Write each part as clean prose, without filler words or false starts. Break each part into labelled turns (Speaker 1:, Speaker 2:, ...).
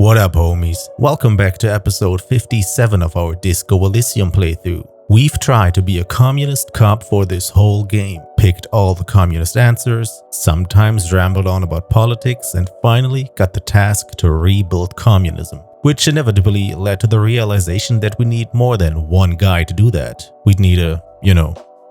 Speaker 1: What up, homies? Welcome back to episode 57 of our Disco Elysium playthrough. We've tried to be a communist cop for this whole game, picked all the communist answers, sometimes rambled on about politics, and finally got the task to rebuild communism, which inevitably led to the realization that we need more than one guy to do that. We'd need a,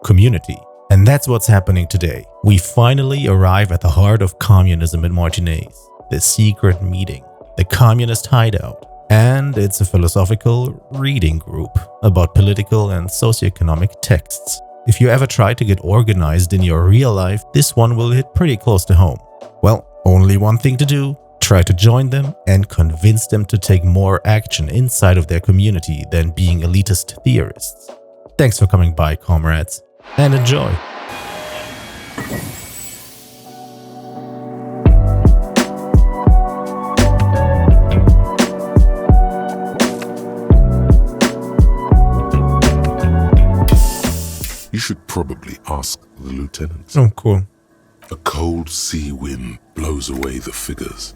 Speaker 1: community. And that's what's happening today. We finally arrive at the heart of communism in Martinez, the secret meeting, the communist hideout. And it's a philosophical reading group about political and socioeconomic texts. If you ever try to get organized in your real life, this one will hit pretty close to home. Well, only one thing to do: try to join them and convince them to take more action inside of their community than being elitist theorists. Thanks for coming by, comrades, and enjoy.
Speaker 2: You should probably ask the lieutenant.
Speaker 1: Oh, cool.
Speaker 2: A cold sea wind blows away the figures.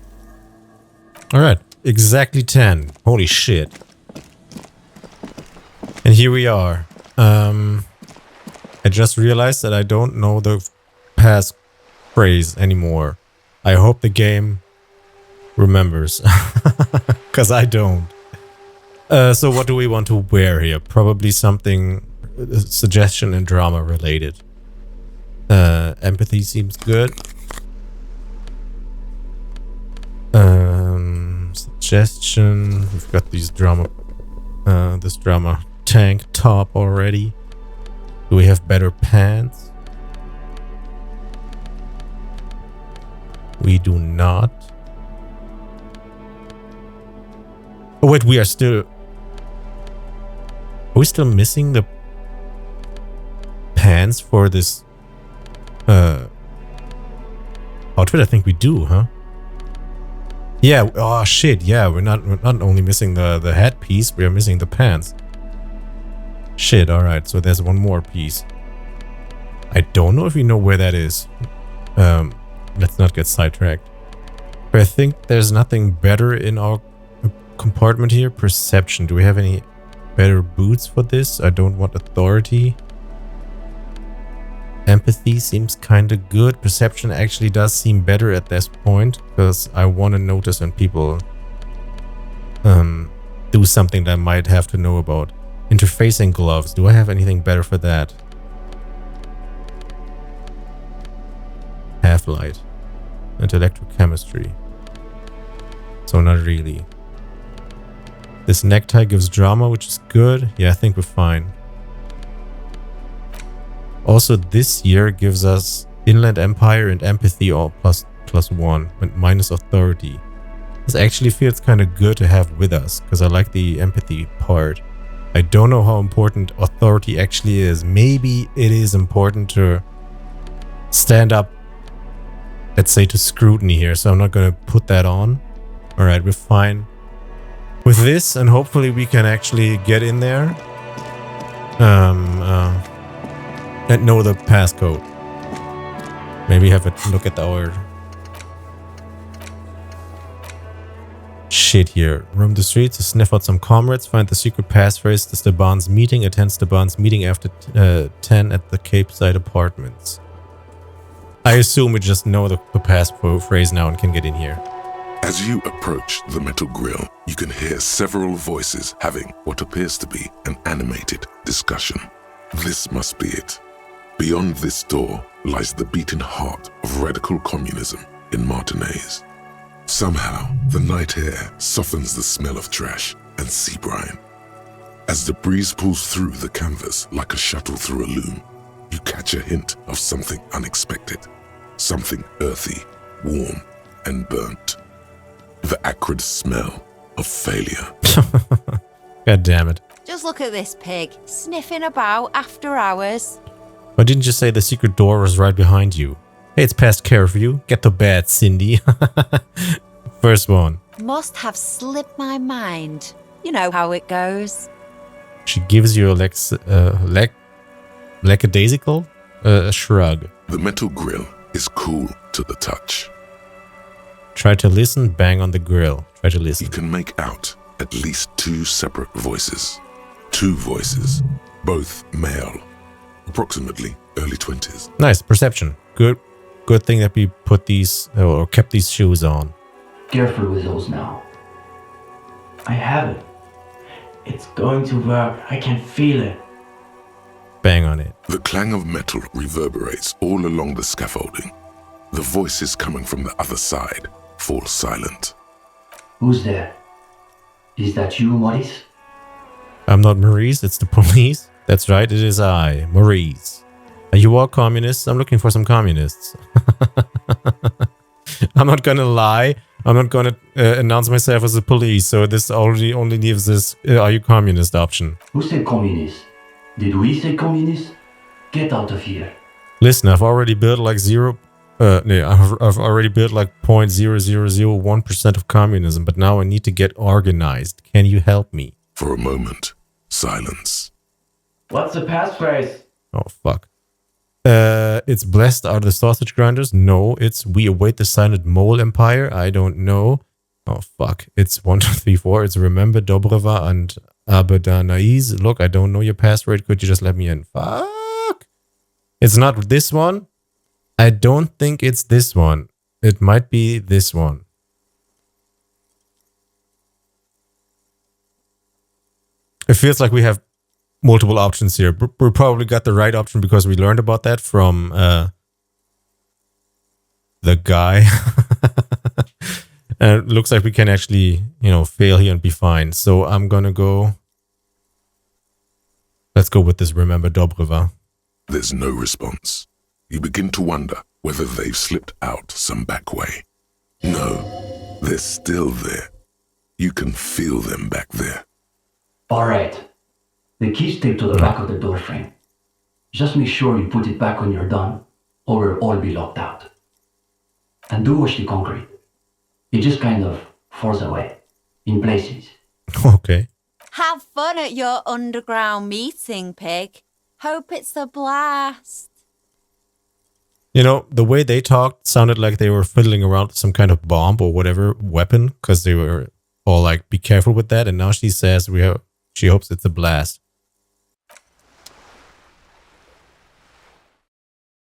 Speaker 1: Alright, exactly 10. Holy shit. And here we are. I just realized that I don't know the passphrase anymore. I hope the game remembers. Because I don't. So what do we want to wear here? Probably something suggestion and drama related. Empathy seems good. Suggestion. We've got these drama. This drama tank top already. Do we have better pants? We do not. Oh wait, we are still. Are we still missing the pants for this outfit? I think we do, huh? Yeah. Oh shit. Yeah, we're not only missing the headpiece, we are missing the pants. Shit. All right. So there's one more piece. I don't know if we know where that is. Let's not get sidetracked. But I think there's nothing better in our compartment here. Perception. Do we have any better boots for this? I don't want authority. Empathy seems kind of good. Perception actually does seem better at this point, because I want to notice when people do something that I might have to know about. Interfacing gloves. Do I have anything better for that? Half-light. And electrochemistry. So not really. This necktie gives drama, which is good. Yeah, I think we're fine. Also, this year gives us Inland Empire and Empathy all +1, and minus authority. This actually feels kind of good to have with us, because I like the empathy part. I don't know how important authority actually is. Maybe it is important to stand up, let's say, to scrutiny here, so I'm not going to put that on. Alright, we're fine with this, and hopefully we can actually get in there. And know the passcode. Maybe have a look at our shit here. Roam the streets to sniff out some comrades, find the secret passphrase to Steban's meeting, attend Steban's meeting after 10 at the Cape Side Apartments. I assume we just know the passphrase now and can get in here.
Speaker 2: As you approach the metal grill, you can hear several voices having what appears to be an animated discussion. This must be it. Beyond this door lies the beating heart of radical communism in Martinez. Somehow, the night air softens the smell of trash and sea brine. As the breeze pulls through the canvas like a shuttle through a loom, you catch a hint of something unexpected, something earthy, warm, and burnt. The acrid smell of failure.
Speaker 1: God damn it.
Speaker 3: Just look at this pig, sniffing about after hours.
Speaker 1: Why didn't you say the secret door was right behind you? Hey, it's past curfew. Get to bed, Cindy. First one.
Speaker 3: Must have slipped my mind. You know how it goes.
Speaker 1: She gives you a lackadaisical shrug.
Speaker 2: The metal grill is cool to the touch.
Speaker 1: Try to listen, bang on the grill. Try to listen.
Speaker 2: You can make out at least 2 separate voices. 2 voices, both male, approximately early 20s.
Speaker 1: Nice, perception. Good thing that we put these, or kept these shoes on.
Speaker 4: Careful with those now. I have it. It's going to work. I can feel it.
Speaker 1: Bang on it.
Speaker 2: The clang of metal reverberates all along the scaffolding. The voices coming from the other side fall silent.
Speaker 4: Who's there? Is that you, Maurice?
Speaker 1: I'm not Maurice, it's the police. That's right, it is I, Maurice. Are you all communists? I'm looking for some communists. I'm not gonna lie. I'm not gonna announce myself as the police, so this already only leaves this are you communist option.
Speaker 4: Who said communist? Did we say communist? Get out of here.
Speaker 1: Listen, I've already built like I've already built like 0.0001% of communism, but now I need to get organized. Can you help me?
Speaker 2: For a moment, silence.
Speaker 4: What's the passphrase?
Speaker 1: Oh, fuck. It's blessed are the sausage grinders? No, it's we await the silent mole empire? I don't know. Oh, fuck. It's 1, 2, 3, 4. It's remember Dobreva and Abedanais. Look, I don't know your password. Could you just let me in? Fuck. It's not this one. I don't think it's this one. It might be this one. It feels like we have multiple options here. We probably got the right option because we learned about that from the guy. And it looks like we can actually, fail here and be fine. So I'm gonna go. Let's go with this remember Dobreva.
Speaker 2: There's no response. You begin to wonder whether they've slipped out some back way. No, they're still there. You can feel them back there.
Speaker 4: All right. The key's taped to the back of the door frame. Just make sure you put it back when you're done, or we'll all be locked out. And do watch the concrete. It just kind of falls away, in places.
Speaker 1: Okay.
Speaker 3: Have fun at your underground meeting, pig. Hope it's a blast.
Speaker 1: The way they talked sounded like they were fiddling around with some kind of bomb or whatever weapon, because they were all like, be careful with that. And now she says she hopes it's a blast.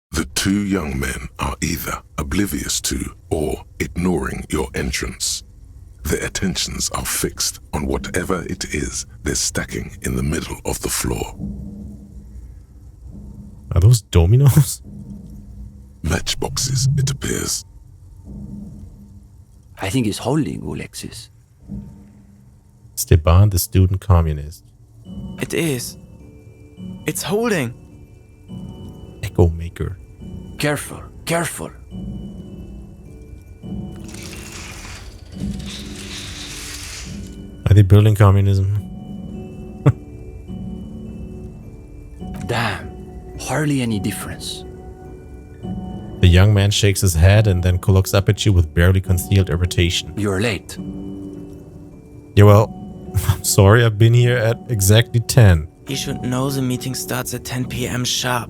Speaker 2: The 2 young men are either oblivious to or ignoring your entrance. Their attentions are fixed on whatever it is they're stacking in the middle of the floor.
Speaker 1: Are those dominoes?
Speaker 2: Matchboxes, it appears.
Speaker 5: I think it's holding, Alexis.
Speaker 1: Stepan, the student communist.
Speaker 6: It is. It's holding.
Speaker 1: Echo maker.
Speaker 5: Careful, careful.
Speaker 1: Are they building communism?
Speaker 5: Damn, hardly any difference.
Speaker 1: The young man shakes his head and then looks up at you with barely concealed irritation.
Speaker 5: You're late.
Speaker 1: Yeah, well, I'm sorry, I've been here at exactly 10.
Speaker 6: You should know the meeting starts at 10 p.m. sharp.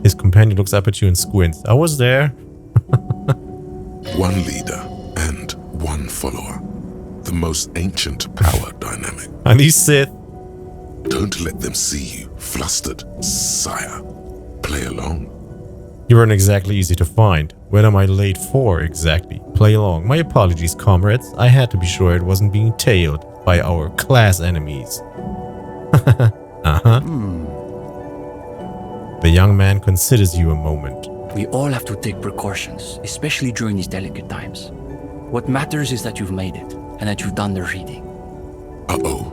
Speaker 1: His companion looks up at you and squints. I was there.
Speaker 2: One leader and one follower. The most ancient power dynamic.
Speaker 1: And he's Sith.
Speaker 2: Don't let them see you flustered, sire. Play along.
Speaker 1: You weren't exactly easy to find. When am I late for, exactly? Play along. My apologies, comrades. I had to be sure it wasn't being tailed by our class enemies. The young man considers you a moment.
Speaker 5: We all have to take precautions, especially during these delicate times. What matters is that you've made it, and that you've done the reading.
Speaker 2: Uh-oh.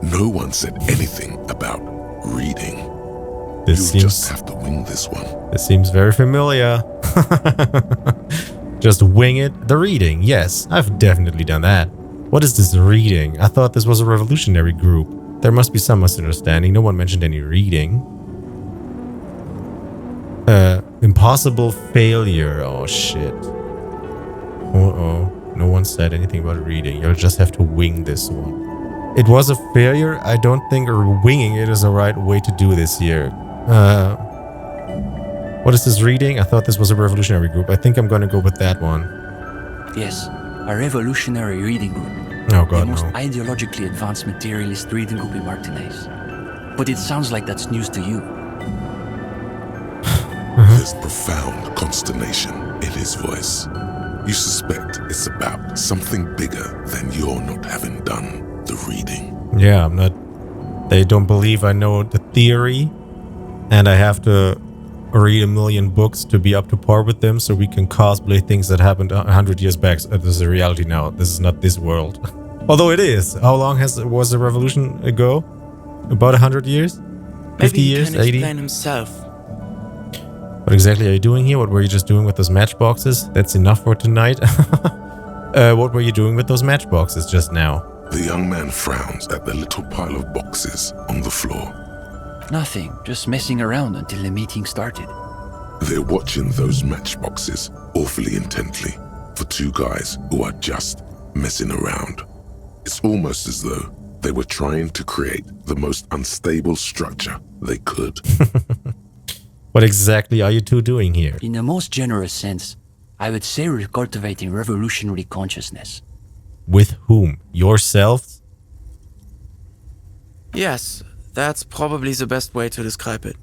Speaker 2: No one said anything about reading.
Speaker 1: This
Speaker 2: You'll just have to wing this one.
Speaker 1: This seems very familiar. Just wing it. The reading, yes, I've definitely done that. What is this reading? I thought this was a revolutionary group. There must be some misunderstanding. No one mentioned any reading. Impossible failure. Oh, shit. Uh-oh. No one said anything about reading. You'll just have to wing this one. It was a failure. I don't think winging it is the right way to do this here. What is this reading? I thought this was a revolutionary group. I think I'm going to go with that one.
Speaker 5: Yes, a revolutionary reading group.
Speaker 1: Oh
Speaker 5: The
Speaker 1: god,
Speaker 5: most
Speaker 1: no.
Speaker 5: ideologically advanced materialist reading group in Martinez. But it sounds like that's news to you.
Speaker 2: There's profound consternation in his voice. You suspect it's about something bigger than your not having done the reading.
Speaker 1: Yeah, I'm not... They don't believe I know the theory, and I have to read a million books to be up to par with them so we can cosplay things that happened 100 years back. This is a reality now. This is not this world. Although it is. How long was the revolution ago? About 100 years? 50
Speaker 6: Maybe he
Speaker 1: years?
Speaker 6: can
Speaker 1: 80?
Speaker 6: explain himself.
Speaker 1: What exactly are you doing here? What were you just doing with those matchboxes? That's enough for tonight. What were you doing with those matchboxes just now?
Speaker 2: The young man frowns at the little pile of boxes on the floor.
Speaker 5: Nothing, just messing around until the meeting started.
Speaker 2: They're watching those matchboxes awfully intently for two guys who are just messing around. It's almost as though they were trying to create the most unstable structure they could.
Speaker 1: What exactly are you two doing here?
Speaker 5: In the most generous sense, I would say we're cultivating revolutionary consciousness.
Speaker 1: With whom? Yourselves?
Speaker 6: Yes, that's probably the best way to describe it.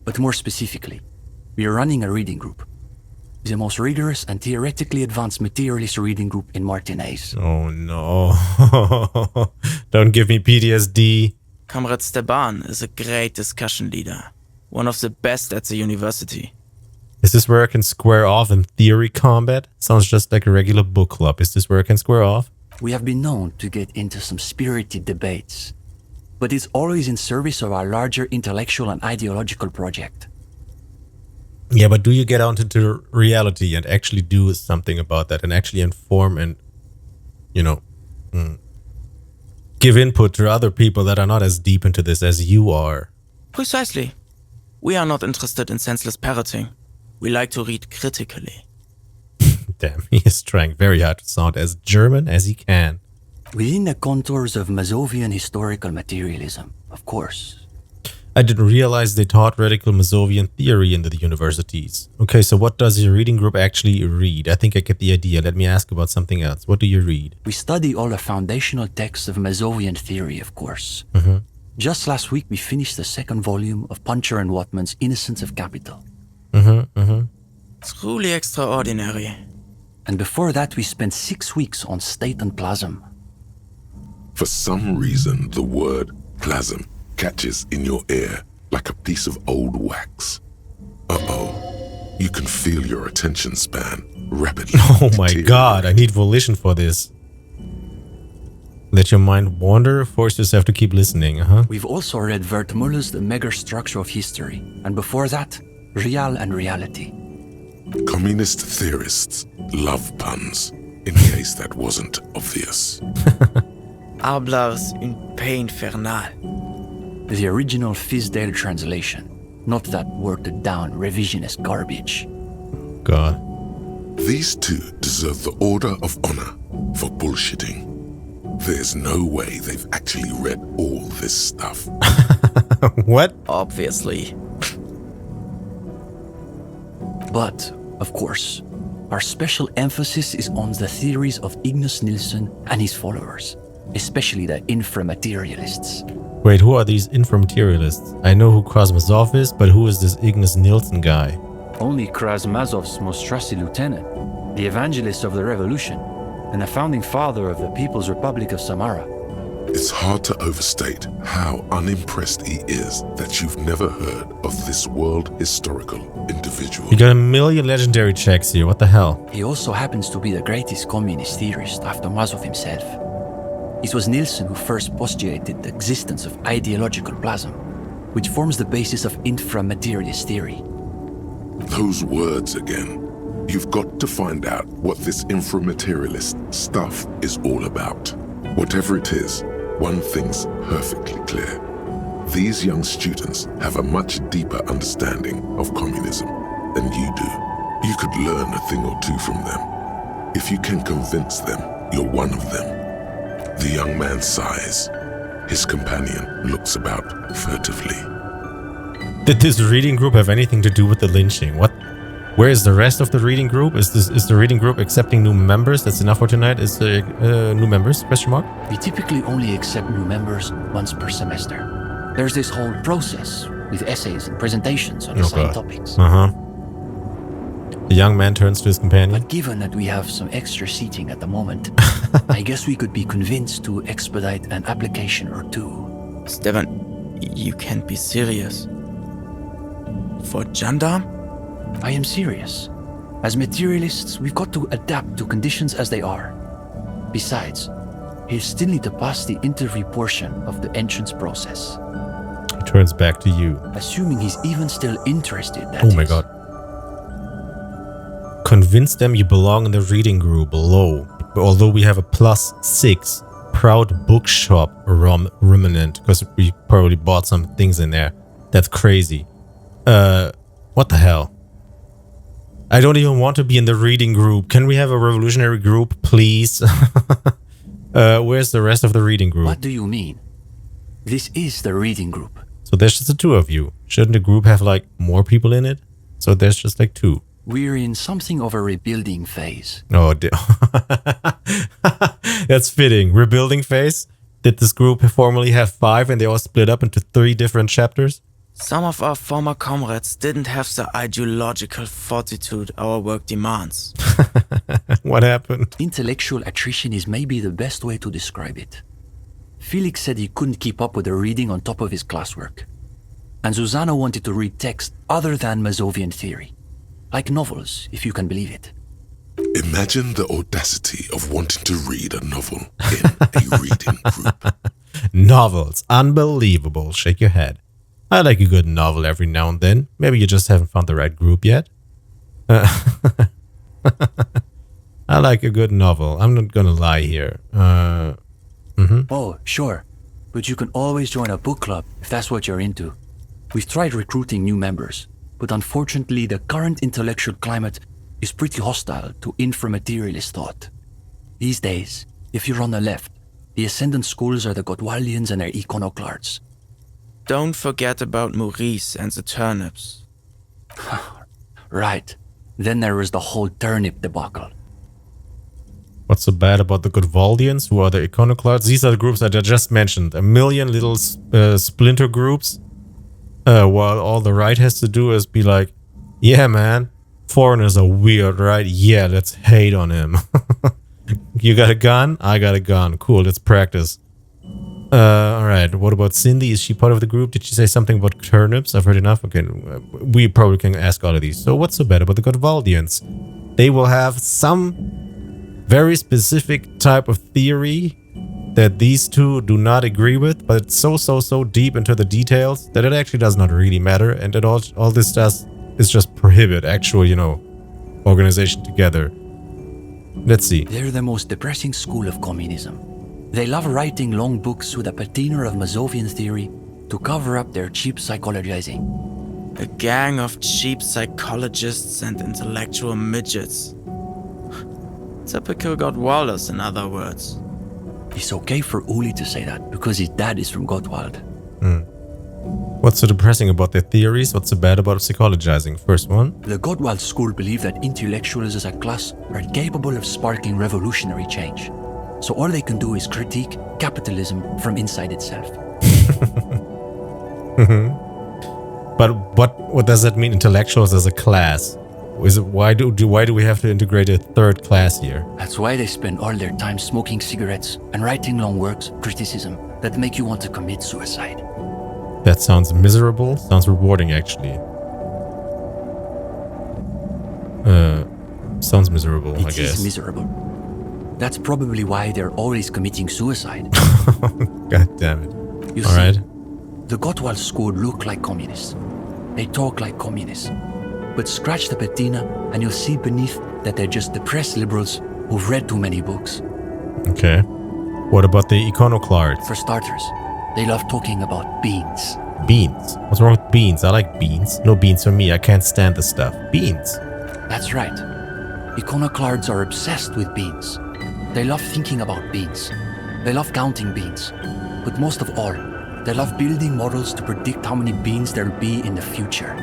Speaker 5: But more specifically, we are running a reading group. The most rigorous and theoretically advanced materialist reading group in Martinez.
Speaker 1: Oh no. Don't give me PTSD.
Speaker 6: Comrade Steban is a great discussion leader. One of the best at the university.
Speaker 1: Is this where I can square off in theory combat? Sounds just like a regular book club. Is this where I can square off?
Speaker 5: We have been known to get into some spirited debates, but it's always in service of our larger intellectual and ideological project.
Speaker 1: Yeah, but do you get out into reality and actually do something about that and actually inform and, you know, give input to other people that are not as deep into this as you are?
Speaker 6: Precisely. We are not interested in senseless parroting. We like to read critically.
Speaker 1: Damn, he is trying very hard to sound as German as he can.
Speaker 5: Within the contours of Mazovian historical materialism, of course.
Speaker 1: I didn't realize they taught radical Mazovian theory in the universities. Okay, so what does your reading group actually read? I think I get the idea. Let me ask about something else. What do you read?
Speaker 5: We study all the foundational texts of Mazovian theory, of course. Just last week, we finished the second volume of Puncher and Watman's Innocence of Capital.
Speaker 6: Truly extraordinary.
Speaker 5: And before that, we spent 6 weeks on State and Plasm.
Speaker 2: For some reason, the word plasm catches in your ear like a piece of old wax. Uh-oh. You can feel your attention span rapidly.
Speaker 1: Oh my god, I need volition for this. Let your mind wander, force yourself to keep listening,
Speaker 5: We've also read Wertmüller's The Megastructure of History, and before that, Real and Reality.
Speaker 2: Communist theorists love puns, in case that wasn't obvious.
Speaker 6: Hablars une pain infernal.
Speaker 5: The original Fizdale translation, not that watered down revisionist garbage.
Speaker 1: God.
Speaker 2: These two deserve the Order of Honor for bullshitting. There's no way they've actually read all this stuff.
Speaker 1: What?
Speaker 6: Obviously.
Speaker 5: But, of course, our special emphasis is on the theories of Ignace Nilsson and his followers, especially the inframaterialists.
Speaker 1: Wait, who are these inframaterialists? I know who Krasmazov is, but who is this Ignace Nilsson guy?
Speaker 7: Only Krasmazov's most trusted lieutenant, the evangelist of the revolution, and the founding father of the People's Republic of Samara.
Speaker 2: It's hard to overstate how unimpressed he is that you've never heard of this world historical individual.
Speaker 1: You got a million legendary checks here, what the hell?
Speaker 5: He also happens to be the greatest communist theorist after Mazov himself. It was Nilsson who first postulated the existence of ideological plasm, which forms the basis of inframaterialist theory.
Speaker 2: Those words again. You've got to find out what this inframaterialist stuff is all about. Whatever it is, one thing's perfectly clear. These young students have a much deeper understanding of communism than you do. You could learn a thing or two from them. If you can convince them you're one of them. The young man sighs. His companion looks about furtively.
Speaker 1: Did this reading group have anything to do with the lynching? What? Where is the rest of the reading group? Is the reading group accepting new members? That's enough for tonight. Is there new members? Question mark.
Speaker 5: We typically only accept new members once per semester. There's this whole process with essays and presentations on assigned topics.
Speaker 1: The young man turns to his companion.
Speaker 5: But given that we have some extra seating at the moment, I guess we could be convinced to expedite an application or two.
Speaker 6: Stefan, you can't be serious. For gendarme?
Speaker 5: I am serious. As materialists, we've got to adapt to conditions as they are. Besides, he'll still need to pass the interview portion of the entrance process.
Speaker 1: He turns back to you.
Speaker 5: Assuming he's even still interested, that
Speaker 1: Oh my
Speaker 5: is.
Speaker 1: god. Convince them you belong in the reading group below. Although we have a +6 proud bookshop remnant, because we probably bought some things in there. That's crazy. What the hell? I don't even want to be in the reading group. Can we have a revolutionary group, please? Where's the rest of the reading group?
Speaker 5: What do you mean? This is the reading group.
Speaker 1: So there's just the two of you. Shouldn't the group have like more people in it? So there's just like two.
Speaker 5: We're in something of a rebuilding phase.
Speaker 1: Oh, that's fitting. Rebuilding phase? Did this group formerly have 5 and they all split up into 3 different chapters?
Speaker 6: Some of our former comrades didn't have the ideological fortitude our work demands.
Speaker 1: What happened?
Speaker 5: Intellectual attrition is maybe the best way to describe it. Felix said he couldn't keep up with the reading on top of his classwork. And Susanna wanted to read text other than Mazovian theory. Like novels, if you can believe it.
Speaker 2: Imagine the audacity of wanting to read a novel in a reading group.
Speaker 1: Novels. Unbelievable. Shake your head. I like a good novel every now and then. Maybe you just haven't found the right group yet. I like a good novel. I'm not gonna lie here.
Speaker 5: Oh, sure. But you can always join a book club if that's what you're into. We've tried recruiting new members, but unfortunately the current intellectual climate is pretty hostile to inframaterialist thought. These days, if you're on the left, the ascendant schools are the Godwaldians and their iconoclasts.
Speaker 6: Don't forget about Maurice and the turnips.
Speaker 5: Right. Then there was the whole turnip debacle.
Speaker 1: What's so bad about the Godwaldians, who are the iconoclasts? These are the groups that I just mentioned. A million little splinter groups. While all the right has to do is be like, yeah, man, foreigners are weird, right? Yeah, let's hate on him. You got a gun? I got a gun. Cool, let's practice. Alright, what about Cindy? Is she part of the group? Did she say something about turnips? I've heard enough. Okay, we probably can ask all of these. So what's so bad about the Godwaldians? They will have some very specific type of theory that these two do not agree with, but it's so deep into the details that it actually does not really matter, and that all this does is just prohibit actual, organization together. Let's see.
Speaker 5: They're the most depressing school of communism. They love writing long books with a patina of Mazovian theory to cover up their cheap psychologizing.
Speaker 6: A gang of cheap psychologists and intellectual midgets. Typical Godwalders, in other words.
Speaker 5: It's okay for Uli to say that, because his dad is from Gottwald.
Speaker 1: What's so depressing about their theories? What's so bad about psychologizing? First one.
Speaker 5: The Gottwald school believe that intellectuals as a class are capable of sparking revolutionary change. So all they can do is critique capitalism from inside itself.
Speaker 1: But what does that mean, intellectuals as a class? Why do we have to integrate a third class here?
Speaker 5: That's why they spend all their time smoking cigarettes and writing long works of criticism that make you want to commit suicide.
Speaker 1: That sounds miserable. Sounds rewarding, actually. Sounds miserable, I guess.
Speaker 5: It is miserable. That's probably why they're always committing suicide.
Speaker 1: God damn it.
Speaker 5: You
Speaker 1: All
Speaker 5: see,
Speaker 1: right.
Speaker 5: the Gottwald school look like communists. They talk like communists. But scratch the patina and you'll see beneath that they're just depressed liberals who've read too many books.
Speaker 1: Okay. What about the iconoclasts?
Speaker 5: For starters, they love talking about beans.
Speaker 1: Beans. What's wrong with beans? I like beans. No beans for me. I can't stand the stuff. Beans.
Speaker 5: That's right. Iconoclasts are obsessed with beans. They love thinking about beans. They love counting beans. But most of all, they love building models to predict how many beans there'll be in the future.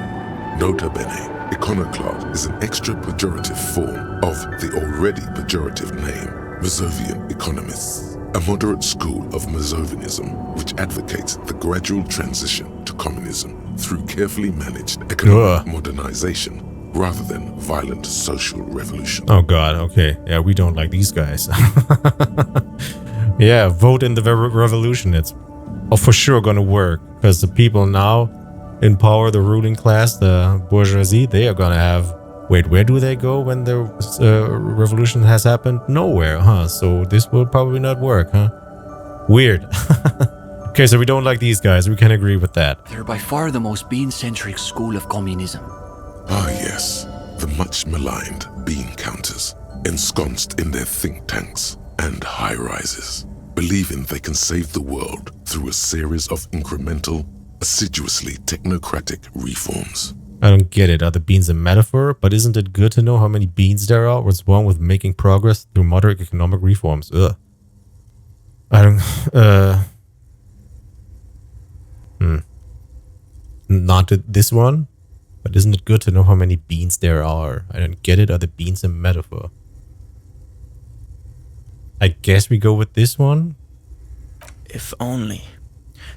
Speaker 2: Nota bene, Iconoclast is an extra pejorative form of the already pejorative name, Mazovian economists, a moderate school of Mazovianism which advocates the gradual transition to communism through carefully managed economic modernization rather than violent social revolution.
Speaker 1: Oh god, okay. Yeah, we don't like these guys. Yeah, vote in the revolution. It's for sure gonna work, because the people now in power, the ruling class, the bourgeoisie, they are gonna have... Wait, where do they go when the revolution has happened? Nowhere, huh? So this will probably not work, huh? Weird. Okay, so we don't like these guys. We can agree with that.
Speaker 5: They're by far the most bean-centric school of communism.
Speaker 2: Ah yes, the much maligned bean counters, ensconced in their think tanks and high-rises, believing they can save the world through a series of incremental, assiduously technocratic reforms.
Speaker 1: I don't get it. Are the beans a metaphor? But isn't it good to know how many beans there are? What's wrong with making progress through moderate economic reforms? Ugh. I don't... Not this one? But isn't it good to know how many beans there are? I don't get it. Are the beans a metaphor? I guess we go with this one?
Speaker 6: If only.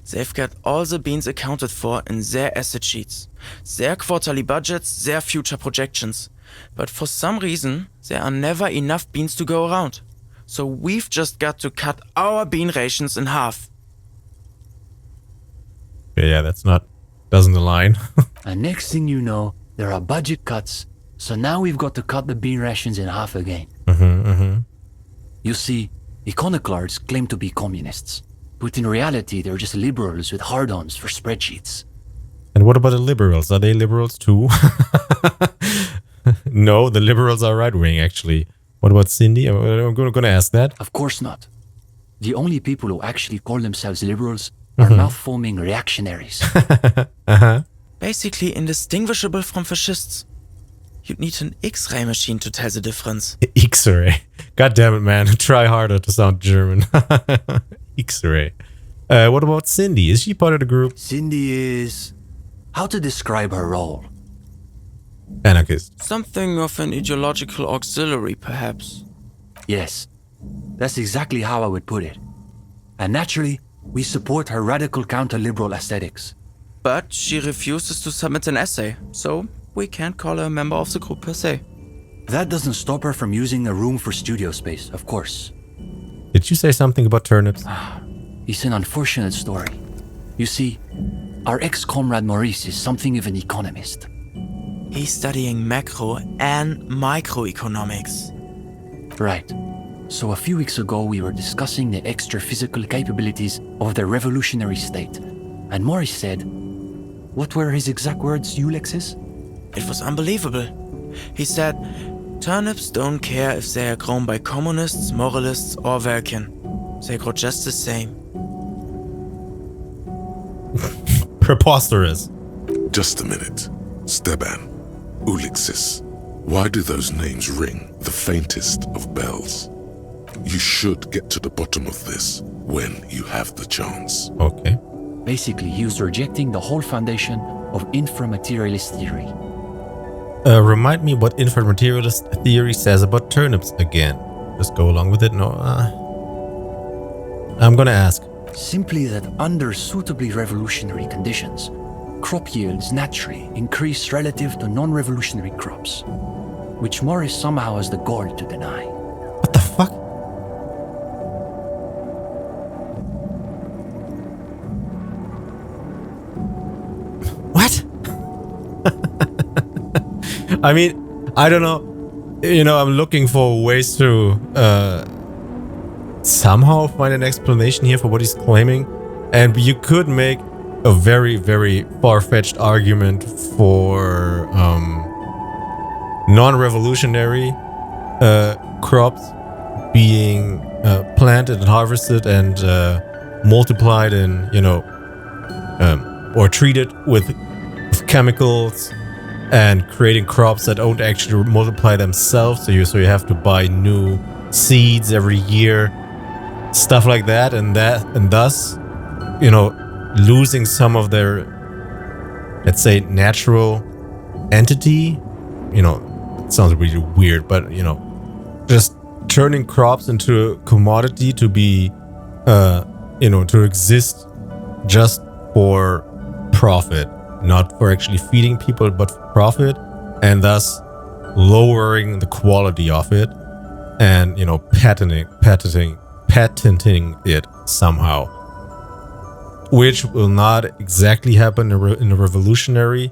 Speaker 6: They've got all the beans accounted for in their asset sheets, their quarterly budgets, their future projections. But for some reason, there are never enough beans to go around. So we've just got to cut our bean rations in half.
Speaker 1: Yeah, that's not... doesn't align.
Speaker 4: And next thing you know, there are budget cuts, so now we've got to cut the bean rations in half again. You see, iconoclasts claim to be communists, but in reality they're just liberals with hard-ons for spreadsheets.
Speaker 1: And what about the liberals? Are they liberals too? No, the liberals are right-wing, actually. What about Cindy? I'm going to ask that.
Speaker 4: Of course not. The only people who actually call themselves liberals are mouth-foaming reactionaries.
Speaker 6: Basically indistinguishable from fascists. You'd need an X-ray machine to tell the difference.
Speaker 1: X-ray. God damn it, man. Try harder to sound German. X-ray. What about Cindy? Is she part of the group?
Speaker 4: Cindy is... how to describe her role?
Speaker 1: Anarchist.
Speaker 6: Something of an ideological auxiliary, perhaps.
Speaker 4: Yes, that's exactly how I would put it. And naturally, we support her radical counter-liberal aesthetics.
Speaker 6: But she refuses to submit an essay, so we can't call her a member of the group per se.
Speaker 4: That doesn't stop her from using a room for studio space, of course.
Speaker 1: Did you say something about turnips?
Speaker 4: It's an unfortunate story. You see, our ex-comrade Maurice is something of an economist.
Speaker 6: He's studying macro and microeconomics.
Speaker 4: Right. So a few weeks ago we were discussing the extra physical capabilities of the revolutionary state. And Maurice said... what were his exact words, Ulexis?
Speaker 6: It was unbelievable. He said, turnips don't care if they are grown by communists, moralists or Vulcan. They grow just the same.
Speaker 1: Preposterous.
Speaker 2: Just a minute. Steban, Ulixis, why do those names ring the faintest of bells? You should get to the bottom of this when you have the chance.
Speaker 1: Okay.
Speaker 4: Basically, he was rejecting the whole foundation of inframaterialist theory.
Speaker 1: Remind me what inframaterialist theory says about turnips again. Just go along with it. No, I'm gonna ask.
Speaker 4: Simply that under suitably revolutionary conditions, crop yields naturally increase relative to non-revolutionary crops, which Morris somehow has the gall to deny.
Speaker 1: What the fuck? What? I mean, I don't know. You know, I'm looking for ways to somehow find an explanation here for what he's claiming. And you could make a very, very far-fetched argument for non-revolutionary crops being planted and harvested and multiplied in, you know, or treated with chemicals and creating crops that don't actually multiply themselves. So you have to buy new seeds every year, stuff like that, and thus, you know, losing some of their, let's say, natural entity, you know, it sounds really weird, but you know, just turning crops into a commodity to be, you know, to exist just for profit, not for actually feeding people, but for profit, and thus lowering the quality of it, and you know, patenting it somehow, which will not exactly happen in a revolutionary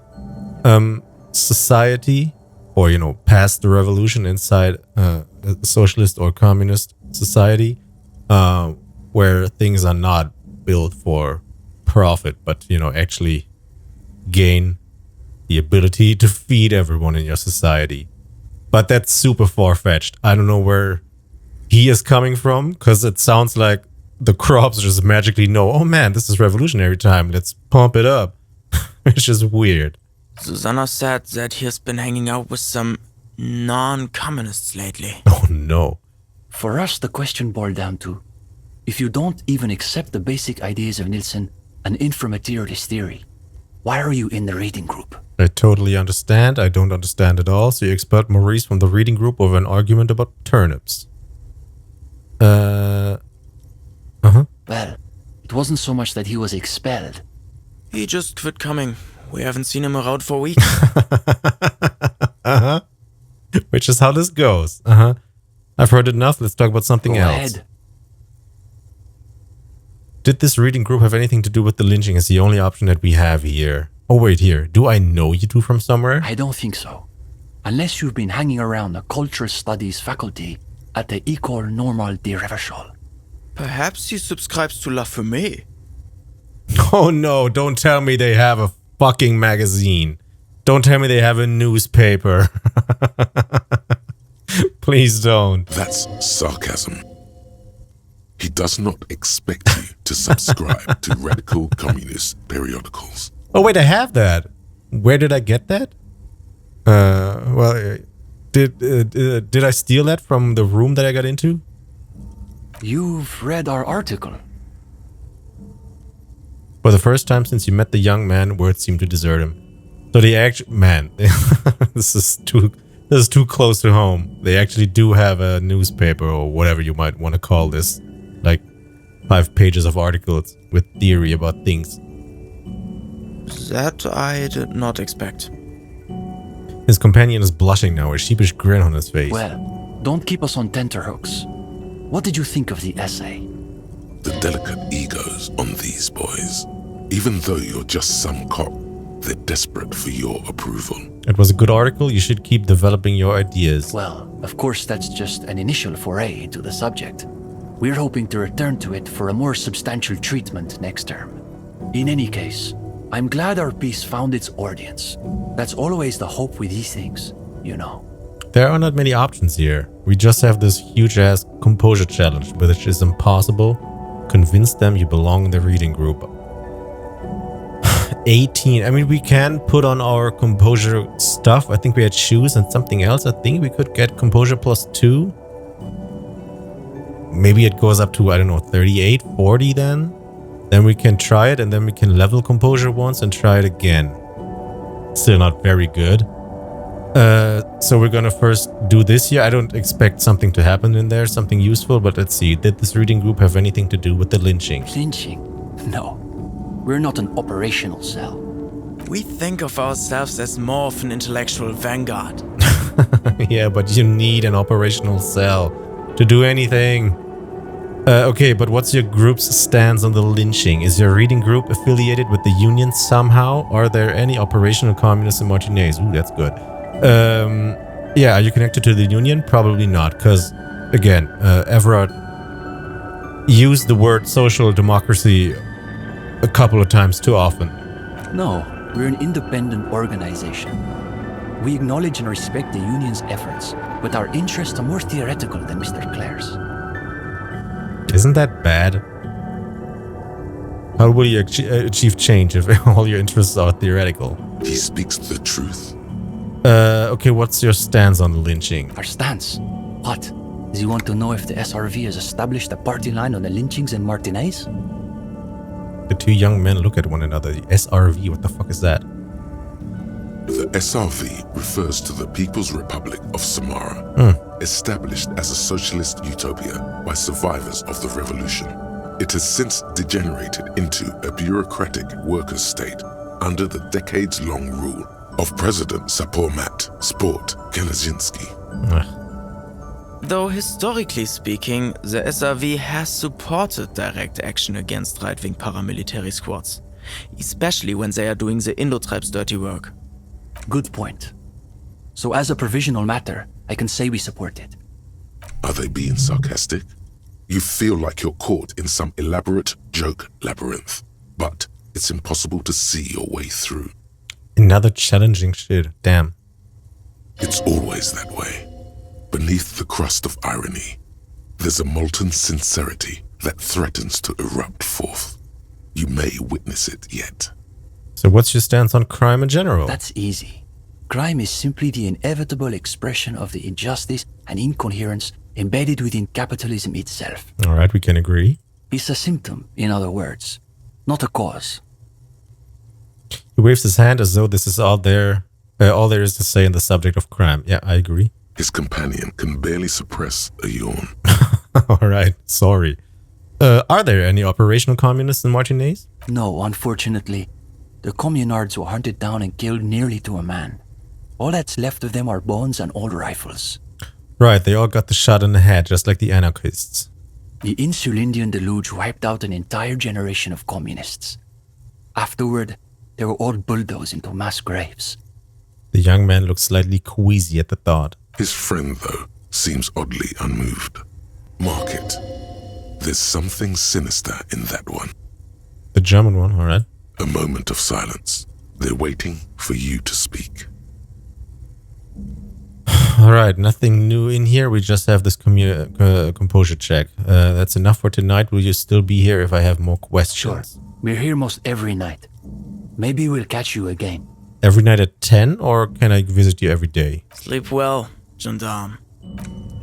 Speaker 1: society, or you know, past the revolution inside a socialist or communist society, where things are not built for profit, but you know, actually gain the ability to feed everyone in your society. But that's super far-fetched. I don't know where he is coming from, because it sounds like the crops just magically know, oh man, this is revolutionary time, let's pump it up. Which is weird.
Speaker 6: Susanna said that he has been hanging out with some non-communists lately.
Speaker 1: Oh no.
Speaker 4: For us, the question boiled down to, if you don't even accept the basic ideas of Nielsen and inframaterialist theory, why are you in the reading group?
Speaker 1: I totally understand. I don't understand at all. So you expelled Maurice from the reading group over an argument about turnips.
Speaker 4: Well, it wasn't so much that he was expelled.
Speaker 6: He just quit coming. We haven't seen him around for weeks.
Speaker 1: Which is how this goes. I've heard enough. Let's talk about something
Speaker 4: Go
Speaker 1: else.
Speaker 4: ahead.
Speaker 1: Did this reading group have anything to do with the lynching? Is the only option that we have here. Oh wait, here. Do I know you two from somewhere?
Speaker 4: I don't think so. Unless you've been hanging around the cultural studies faculty at the École Normale de Révachol.
Speaker 6: Perhaps he subscribes to La Fumée.
Speaker 1: Oh no, don't tell me they have a fucking magazine. Don't tell me they have a newspaper. Please don't.
Speaker 2: That's sarcasm. He does not expect you to subscribe to radical communist periodicals.
Speaker 1: Oh wait, I have that. Where did I get that? Well, did I steal that from the room that I got into?
Speaker 4: You've read our article.
Speaker 1: For the first time since you met the young man, words seem to desert him. So they actually, man, this is too close to home. They actually do have a newspaper, or whatever you might want to call this, like 5 pages of articles with theory about things.
Speaker 6: That I did not expect.
Speaker 1: His companion is blushing now, a sheepish grin on his face.
Speaker 4: Well, don't keep us on tenterhooks. What did you think of the essay?
Speaker 2: The delicate egos on these boys. Even though you're just some cop, they're desperate for your approval.
Speaker 1: It was a good article. You should keep developing your ideas.
Speaker 4: Well, of course that's just an initial foray into the subject. We're hoping to return to it for a more substantial treatment next term. In any case, I'm glad our piece found its audience. That's always the hope with these things, you know.
Speaker 1: There are not many options here. We just have this huge-ass composure challenge, which is impossible. Convince them you belong in the reading group. 18. I mean, we can put on our composure stuff. I think we had shoes and something else. I think we could get composure +2. Maybe it goes up to, I don't know, 38, 40 then. Then we can try it, and then we can level composure once and try it again. Still not very good. So we're gonna first do this here. I don't expect something to happen in there, something useful, but let's see. Did this reading group have anything to do with the lynching?
Speaker 4: Lynching? No. We're not an operational cell.
Speaker 6: We think of ourselves as more of an intellectual vanguard.
Speaker 1: Yeah, but you need an operational cell to do anything. Okay, but what's your group's stance on the lynching? Is your reading group affiliated with the Union somehow? Are there any operational communists in Martinez? Ooh, that's good. Yeah, are you connected to the Union? Probably not, because, again, Everard used the word social democracy a couple of times too often.
Speaker 4: No, we're an independent organization. We acknowledge and respect the Union's efforts, but our interests are more theoretical than Mr. Clare's.
Speaker 1: Isn't that bad? How will you achieve change if all your interests are theoretical?
Speaker 2: He speaks the truth.
Speaker 1: Okay, what's your stance on lynching?
Speaker 4: Our stance? What? Do you want to know if the SRV has established a party line on the lynchings in Martinez?
Speaker 1: The two young men look at one another. The SRV, what the fuck is that?
Speaker 2: The SRV refers to the People's Republic of Samara, established as a socialist utopia by survivors of the revolution. It has since degenerated into a bureaucratic workers' state under the decades-long rule of President Sapormat Sport Kanazinski.
Speaker 6: Though historically speaking, the SRV has supported direct action against right-wing paramilitary squads, especially when they are doing the Indo-tribes' dirty work.
Speaker 5: Good point. So as a provisional matter, I can say we support it.
Speaker 2: Are they being sarcastic? You feel like you're caught in some elaborate joke labyrinth, but it's impossible to see your way through.
Speaker 1: Another challenging shit. Damn.
Speaker 2: It's always that way. Beneath the crust of irony, there's a molten sincerity that threatens to erupt forth. You may witness it yet.
Speaker 1: So what's your stance on crime in general?
Speaker 5: That's easy. Crime is simply the inevitable expression of the injustice and incoherence embedded within capitalism itself.
Speaker 1: All right, we can agree.
Speaker 5: It's a symptom, in other words, not a cause.
Speaker 1: He waves his hand as though this is all there is to say in the subject of crime. Yeah, I agree.
Speaker 2: His companion can barely suppress a yawn.
Speaker 1: All right, sorry. Are there any operational communists in Martinez?
Speaker 5: No, unfortunately. The communards were hunted down and killed nearly to a man. All that's left of them are bones and old rifles.
Speaker 1: Right, they all got the shot in the head, just like the anarchists.
Speaker 5: The Insulindian deluge wiped out an entire generation of communists. Afterward, they were all bulldozed into mass graves.
Speaker 1: The young man looked slightly queasy at the thought.
Speaker 2: His friend, though, seems oddly unmoved. Mark it. There's something sinister in that one.
Speaker 1: The German one, all right.
Speaker 2: A moment of silence. They're waiting for you to speak.
Speaker 1: All right, nothing new in here. We just have this composure check. That's enough for tonight. Will you still be here if I have more questions?
Speaker 5: Sure. We're here most every night. Maybe we'll catch you again.
Speaker 1: Every night at 10, or can I visit you every day?
Speaker 6: Sleep well, gendarme.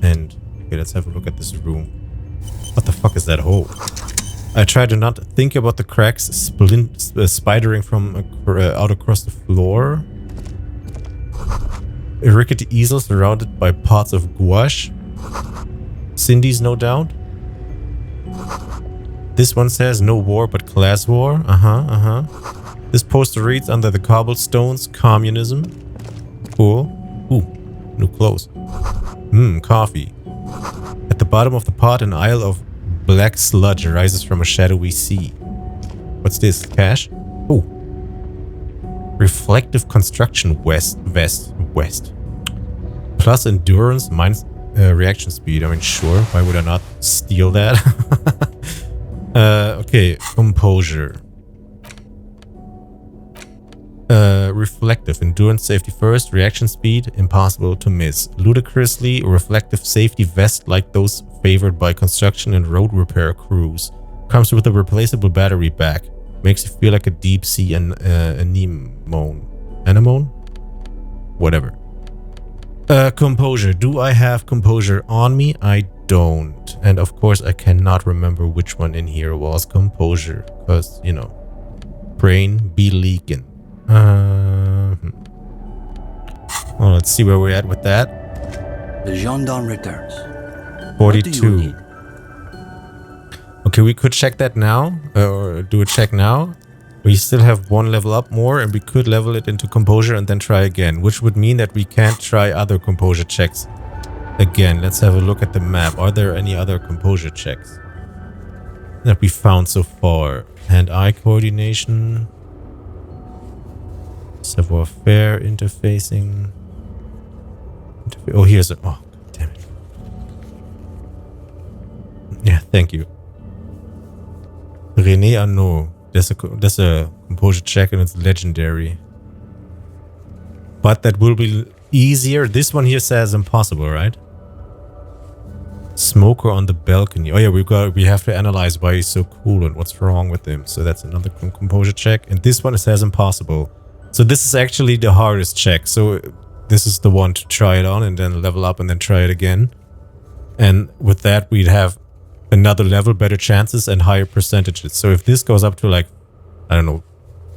Speaker 1: And, okay, let's have a look at this room. What the fuck is that hole? I try to not think about the cracks spidering from out across the floor. A rickety easel surrounded by pots of gouache. Cindy's, no doubt. This one says no war but class war. This poster reads under the cobblestones, communism. Cool. Ooh, new clothes. Coffee. At the bottom of the pot, an aisle of black sludge rises from a shadowy sea. What's this? Cash? Ooh. Reflective construction vest. Plus endurance minus reaction speed. I mean, sure. Why would I not steal that? Okay, composure. Reflective, endurance, safety first, reaction speed, impossible to miss. Ludicrously reflective safety vest like those favored by construction and road repair crews. Comes with a replaceable battery back. Makes you feel like a deep sea anemone. Anemone? Whatever. Composure. Do I have composure on me? I don't. And of course I cannot remember which one in here was composure. Because, you know, brain be leaking. Well, let's see where we're at with that.
Speaker 5: The gendarme returns.
Speaker 1: 42.
Speaker 5: What do you need?
Speaker 1: Okay, we could check that now, or do a check now. We still have one level up more, and we could level it into composure and then try again, which would mean that we can't try other composure checks again. Let's have a look at the map. Are there any other composure checks that we found so far? Hand-eye coordination. Savoir-faire interfacing. Oh, here's a... Oh, damn it. Yeah, thank you. René Arnaud. That's a composure check and it's legendary. But that will be easier. This one here says impossible, right? Smoker on the balcony. Oh yeah, we have to analyze why he's so cool and what's wrong with him. So that's another composure check. And this one says impossible. So this is actually the hardest check. So this is the one to try it on and then level up and then try it again. And with that, we'd have another level, better chances and higher percentages. So if this goes up to like, I don't know,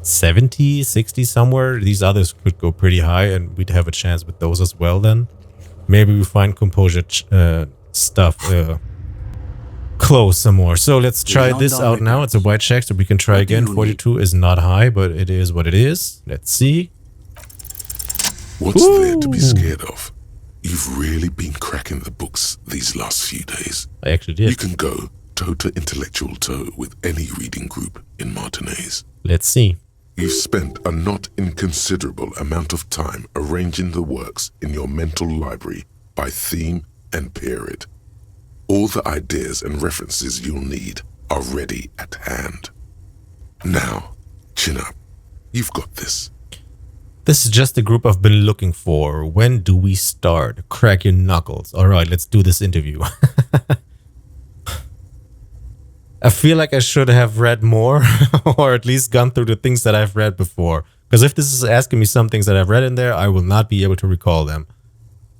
Speaker 1: 70, 60 somewhere. These others could go pretty high, and we'd have a chance with those as well then. Maybe we find composure stuff close some more. So let's try this out now. It's a white check, so we can try again. 42 is not high, but it is what it is. Let's see.
Speaker 2: What's there to be scared of? You've really been cracking the books these last few days.
Speaker 1: I actually did.
Speaker 2: You can go toe to intellectual toe with any reading group in Martinez.
Speaker 1: Let's see.
Speaker 2: You've spent a not inconsiderable amount of time arranging the works in your mental library by theme and period. All the ideas and references you'll need are ready at hand. Now, chin up. You've got this.
Speaker 1: This is just the group I've been looking for. When do we start? Crack your knuckles. All right, let's do this interview. I feel like I should have read more or at least gone through the things that I've read before. Because if this is asking me some things that I've read in there, I will not be able to recall them.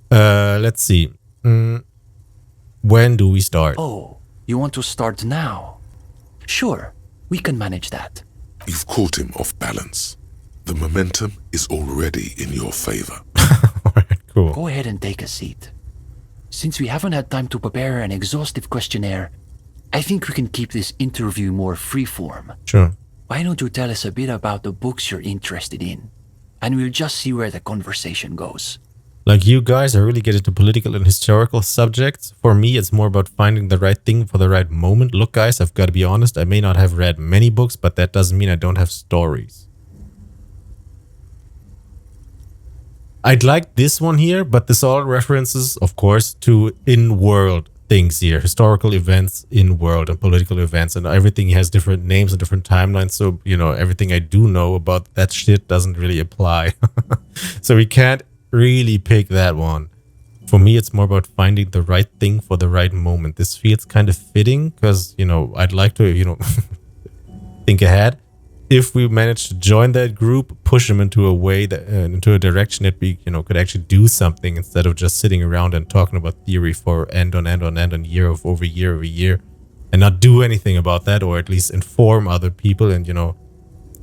Speaker 1: Let's see. When do we start?
Speaker 5: Oh, you want to start now? Sure, we can manage that.
Speaker 2: You've caught him off balance. The momentum is already in your favor.
Speaker 1: Alright, cool.
Speaker 5: Go ahead and take a seat. Since we haven't had time to prepare an exhaustive questionnaire, I think we can keep this interview more freeform.
Speaker 1: Sure.
Speaker 5: Why don't you tell us a bit about the books you're interested in? And we'll just see where the conversation goes.
Speaker 1: Like you guys, I really get into political and historical subjects. For me, it's more about finding the right thing for the right moment. Look, guys, I've got to be honest. I may not have read many books, but that doesn't mean I don't have stories. I'd like this one here, but this all references, of course, to in-world things here. Historical events in-world and political events, and everything has different names and different timelines. So, you know, everything I do know about that shit doesn't really apply. So we can't really pick that one. For me, it's more about finding the right thing for the right moment. This feels kind of fitting because, you know, I'd like to, you know, think ahead. If we manage to join that group, push them into a way that into a direction that we, you know, could actually do something instead of just sitting around and talking about theory for end on year over year, and not do anything about that, or at least inform other people and, you know,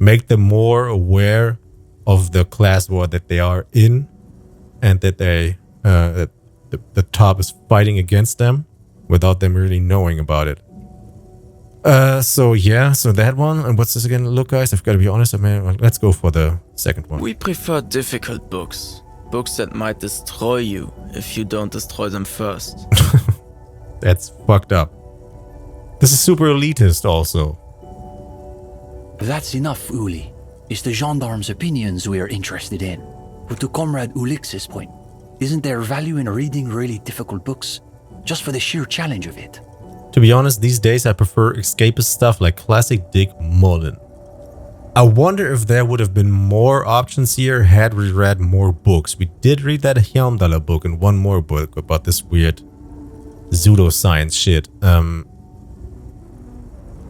Speaker 1: make them more aware of the class war that they are in, and that they that the top is fighting against them without them really knowing about it. So yeah, so that one. And what's this again? Look, guys, I've got to be honest. I mean, let's go for the second one.
Speaker 6: We prefer difficult books. Books that might destroy you if you don't destroy them first.
Speaker 1: That's fucked up. This is super elitist also.
Speaker 5: That's enough, Uli. It's the gendarme's opinions we are interested in. But to Comrade Ulix's point, isn't there value in reading really difficult books? Just for the sheer challenge of it.
Speaker 1: To be honest, these days I prefer escapist stuff like classic Dick Mullen. I wonder if there would have been more options here had we read more books. We did read that Helmdaler book and one more book about this weird pseudoscience shit. And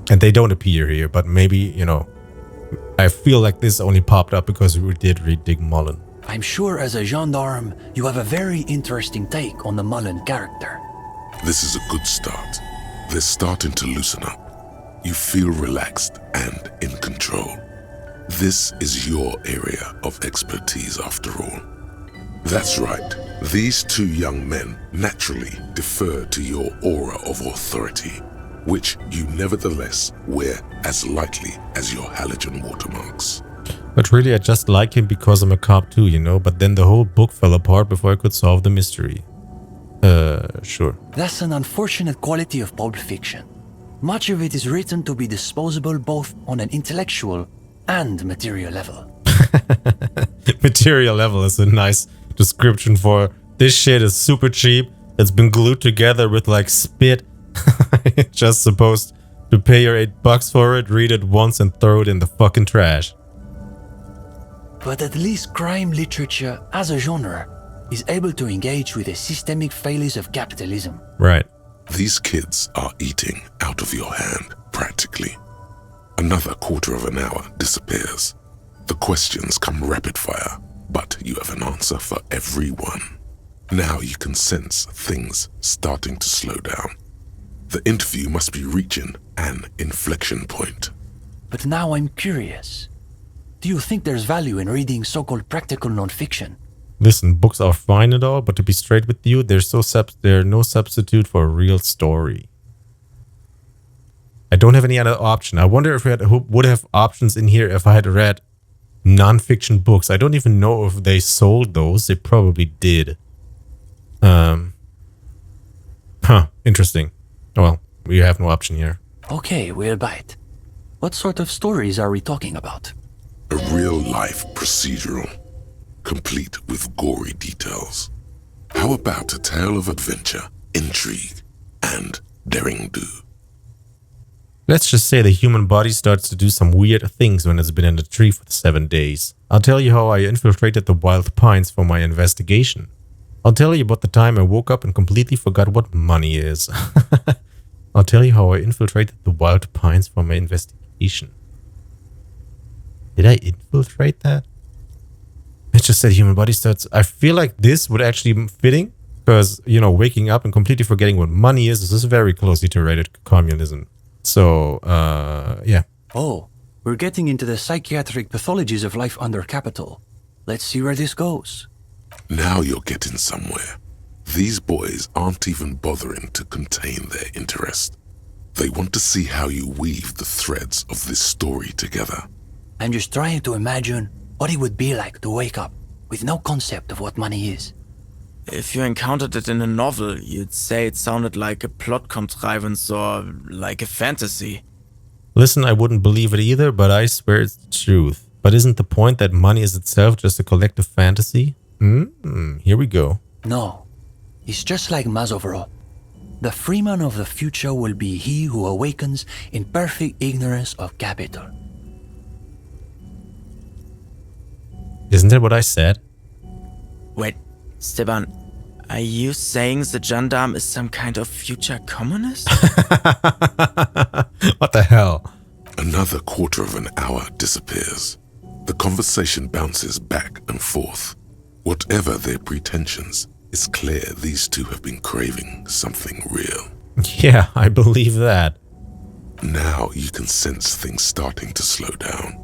Speaker 1: they don't appear here, but maybe, you know, I feel like this only popped up because we did read Dick Mullen.
Speaker 5: I'm sure as a gendarme, you have a very interesting take on the Mullen character.
Speaker 2: This is a good start. They're starting to loosen up. You feel relaxed and in control. This is your area of expertise after all. That's right. These two young men naturally defer to your aura of authority, which you nevertheless wear as lightly as your halogen watermarks.
Speaker 1: But really, I just like him because I'm a cop too, you know? But then the whole book fell apart before I could solve the mystery. Sure.
Speaker 5: That's an unfortunate quality of pulp fiction. Much of it is written to be disposable both on an intellectual and material level.
Speaker 1: Material level is a nice description for this shit is super cheap. It's been glued together with like spit. You're just supposed to pay your $8 for it, read it once and throw it in the fucking trash.
Speaker 5: But at least crime literature as a genre is able to engage with the systemic failures of capitalism.
Speaker 1: Right.
Speaker 2: These kids are eating out of your hand, practically. Another quarter of an hour disappears. The questions come rapid fire, but you have an answer for every one. Now you can sense things starting to slow down. The interview must be reaching an inflection point.
Speaker 5: But now I'm curious. Do you think there's value in reading so-called practical non-fiction?
Speaker 1: Listen, books are fine and all, but to be straight with you, they're no substitute for a real story. I don't have any other option. I wonder if who would have options in here if I had read non-fiction books. I don't even know if they sold those. They probably did. Interesting. Well, we have no option here.
Speaker 5: Okay, we'll bite. What sort of stories are we talking about?
Speaker 2: A real-life procedural, complete with gory details. How about a tale of adventure, intrigue, and daring-do?
Speaker 1: Let's just say the human body starts to do some weird things when it's been in a tree for 7 days. I'll tell you how I infiltrated the wild pines for my investigation. I'll tell you about the time I woke up and completely forgot what money is. I'll tell you how I infiltrated the wild pines for my investigation. Did I infiltrate that? It just said human body starts. I feel like this would actually be fitting because, you know, waking up and completely forgetting what money is this is very closely related to communism. So, yeah.
Speaker 5: Oh, we're getting into the psychiatric pathologies of life under capital. Let's see where this goes.
Speaker 2: Now you're getting somewhere. These boys aren't even bothering to contain their interest. They want to see how you weave the threads of this story together.
Speaker 5: I'm just trying to imagine what it would be like to wake up with no concept of what money is.
Speaker 6: If you encountered it in a novel, you'd say it sounded like a plot contrivance or like a fantasy.
Speaker 1: Listen, I wouldn't believe it either, but I swear it's the truth. But isn't the point that money is itself just a collective fantasy? Here we go.
Speaker 5: No, it's just like Mazovro. The freeman of the future will be he who awakens in perfect ignorance of capital.
Speaker 1: Isn't that what I said?
Speaker 6: Wait, Steban, are you saying the gendarme is some kind of future communist?
Speaker 1: What the hell?
Speaker 2: Another quarter of an hour disappears. The conversation bounces back and forth. Whatever their pretensions, it's clear these two have been craving something real.
Speaker 1: Yeah, I believe that.
Speaker 2: Now you can sense things starting to slow down.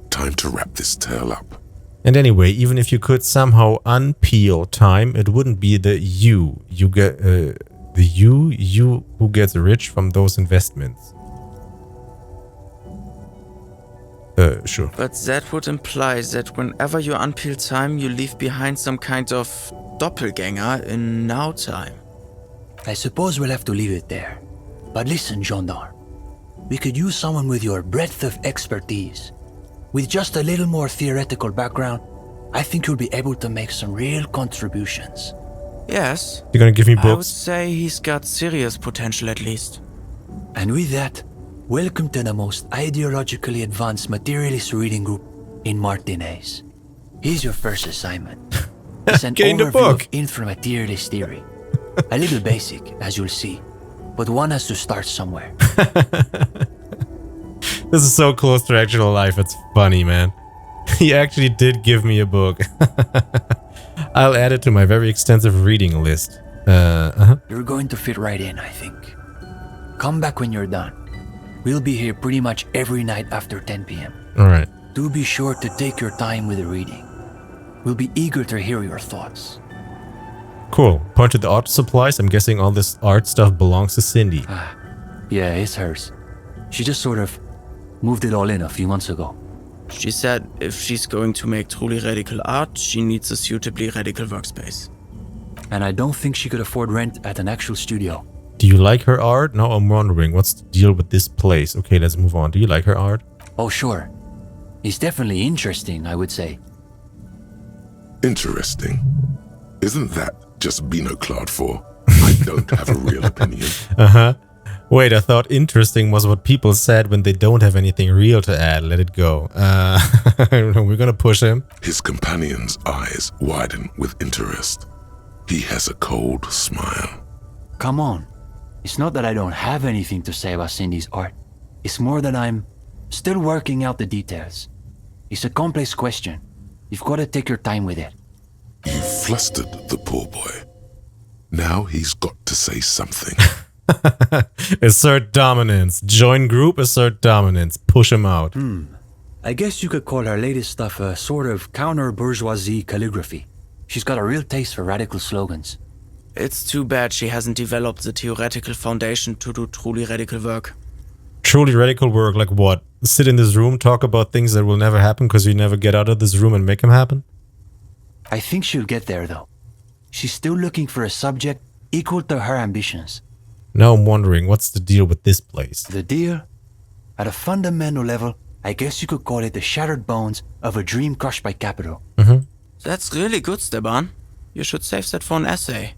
Speaker 2: Time to wrap this tale up.
Speaker 1: And anyway, even if you could somehow unpeel time, it wouldn't be the you get who gets rich from those investments. Sure.
Speaker 6: But that would imply that whenever you unpeel time, you leave behind some kind of doppelganger in now time.
Speaker 5: I suppose we'll have to leave it there. But listen, gendarme. We could use someone with your breadth of expertise. With just a little more theoretical background, I think you'll be able to make some real contributions.
Speaker 6: Yes.
Speaker 1: You're gonna give me books?
Speaker 6: I would say he's got serious potential at least.
Speaker 5: And with that, welcome to the most ideologically advanced materialist reading group in Martinez. Here's your first assignment. It's an overview of inframaterialist theory. A little basic, as you'll see, but one has to start somewhere.
Speaker 1: This is so close to actual life, it's funny, man. He actually did give me a book. I'll add it to my very extensive reading list.
Speaker 5: You're going to fit right in, I think. Come back when you're done. We'll be here pretty much every night after 10 p.m.
Speaker 1: Alright.
Speaker 5: Do be sure to take your time with the reading. We'll be eager to hear your thoughts.
Speaker 1: Cool. Point to the art supplies. I'm guessing all this art stuff belongs to Cindy.
Speaker 5: Yeah, it's hers. She just sort of moved it all in a few months ago.
Speaker 6: She said if she's going to make truly radical art, she needs a suitably radical workspace.
Speaker 5: And I don't think she could afford rent at an actual studio.
Speaker 1: Do you like her art? Now I'm wondering, what's the deal with this place? Okay, let's move on. Do you like her art?
Speaker 5: Oh, sure. It's definitely interesting, I would say.
Speaker 2: Interesting. Isn't that just Binoclad for I don't have a real opinion?
Speaker 1: Wait, I thought interesting was what people said when they don't have anything real to add. Let it go. We're gonna push him.
Speaker 2: His companion's eyes widen with interest. He has a cold smile.
Speaker 5: Come on. It's not that I don't have anything to say about Cindy's art. It's more that I'm still working out the details. It's a complex question. You've got to take your time with it.
Speaker 2: You flustered the poor boy. Now he's got to say something.
Speaker 1: Assert dominance. Join group, assert dominance. Push him out.
Speaker 7: I guess you could call her latest stuff a sort of counter-bourgeoisie calligraphy. She's got a real taste for radical slogans.
Speaker 6: It's too bad she hasn't developed the theoretical foundation to do truly radical work.
Speaker 1: Truly radical work, like what? Sit in this room, talk about things that will never happen because you never get out of this room and make them happen?
Speaker 7: I think she'll get there, though. She's still looking for a subject equal to her ambitions.
Speaker 1: Now I'm wondering, what's the deal with this place?
Speaker 7: The deal? At a fundamental level, I guess you could call it the shattered bones of a dream crushed by capital.
Speaker 6: That's really good, Steban. You should save that for an essay.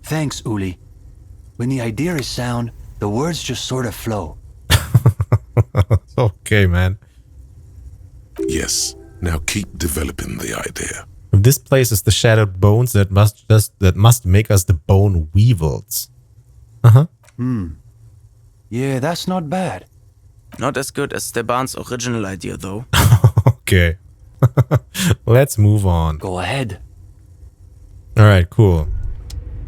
Speaker 7: Thanks, Uli. When the idea is sound, the words just sort of flow.
Speaker 1: Okay, man.
Speaker 2: Yes, now keep developing the idea.
Speaker 1: This place is the shattered bones that must make us the bone weevils.
Speaker 7: Yeah, that's not bad.
Speaker 6: Not as good as Steban's original idea, though.
Speaker 1: Okay. Let's move on.
Speaker 7: Go ahead.
Speaker 1: Alright, cool.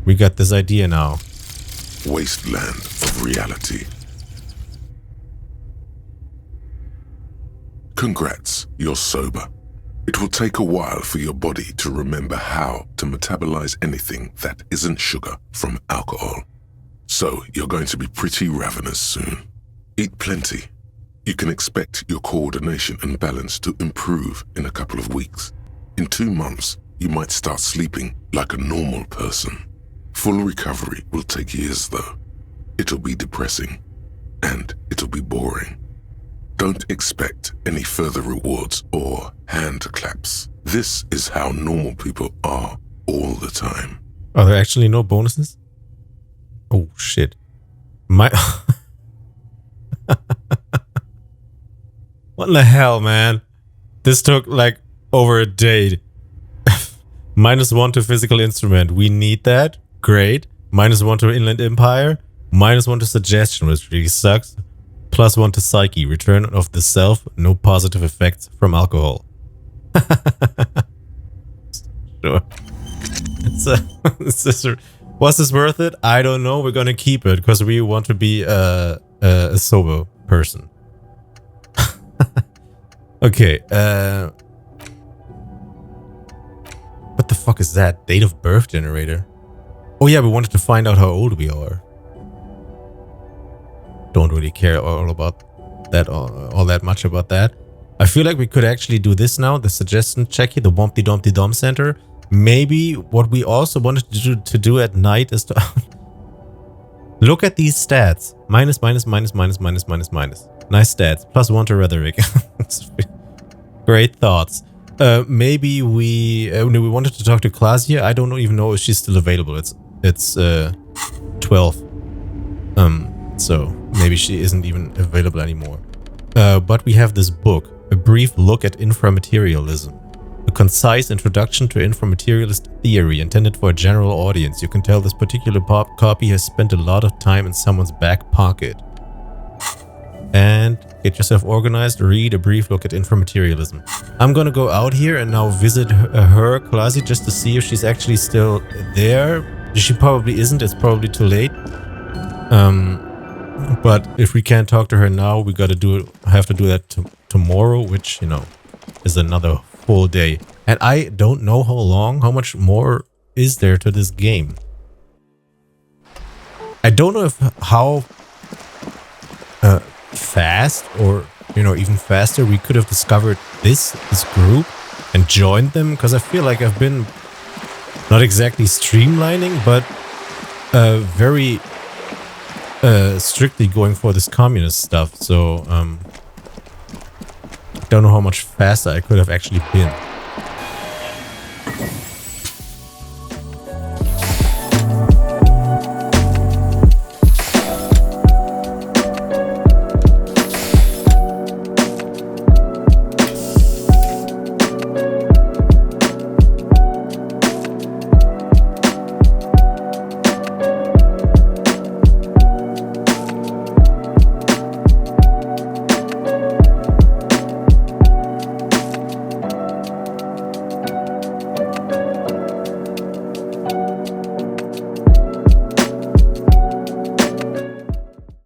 Speaker 1: We got this idea now.
Speaker 2: Wasteland of reality. Congrats, you're sober. It will take a while for your body to remember how to metabolize anything that isn't sugar from alcohol. So you're going to be pretty ravenous soon. Eat plenty. You can expect your coordination and balance to improve in a couple of weeks. In 2 months, you might start sleeping like a normal person. Full recovery will take years though. It'll be depressing, and it'll be boring. Don't expect any further rewards or hand claps. This is how normal people are all the time.
Speaker 1: Are there actually no bonuses? Oh shit. What in the hell, man? This took like over a day. -1 to physical instrument. We need that. Great. -1 to Inland Empire. -1 to suggestion, which really sucks. +1 to psyche. Return of the self. No positive effects from alcohol. Sure. Was this worth it? I don't know. We're gonna keep it because we want to be a sober person. Okay. What the fuck is that? Date of birth generator. Oh yeah, we wanted to find out how old we are. Don't really care all about that, all that much about that. I feel like we could actually do this now. The suggestion checky, the Wompty Dumpty Dum Center. Maybe what we also wanted to do at night is to look at these stats. Minus. Nice stats. +1 to rhetoric. Great thoughts. Maybe we wanted to talk to Klasia. I don't even know if she's still available. It's 12. So maybe she isn't even available anymore. But we have this book, A Brief Look at Inframaterialism. A concise introduction to inframaterialist theory intended for a general audience. You can tell this particular copy has spent a lot of time in someone's back pocket. And get yourself organized, read A Brief Look at Inframaterialism. I'm gonna go out here and now visit her, Klasi, just to see if she's actually still there. She probably isn't, it's probably too late. But if we can't talk to her now, we gotta have to do that tomorrow, which, you know, is another full day. And I don't know how much more is there to this game. I don't know how fast or, you know, even faster we could have discovered this group and joined them, because I feel like I've been not exactly streamlining, but very strictly going for this communist stuff. So don't know how much faster I could have actually been.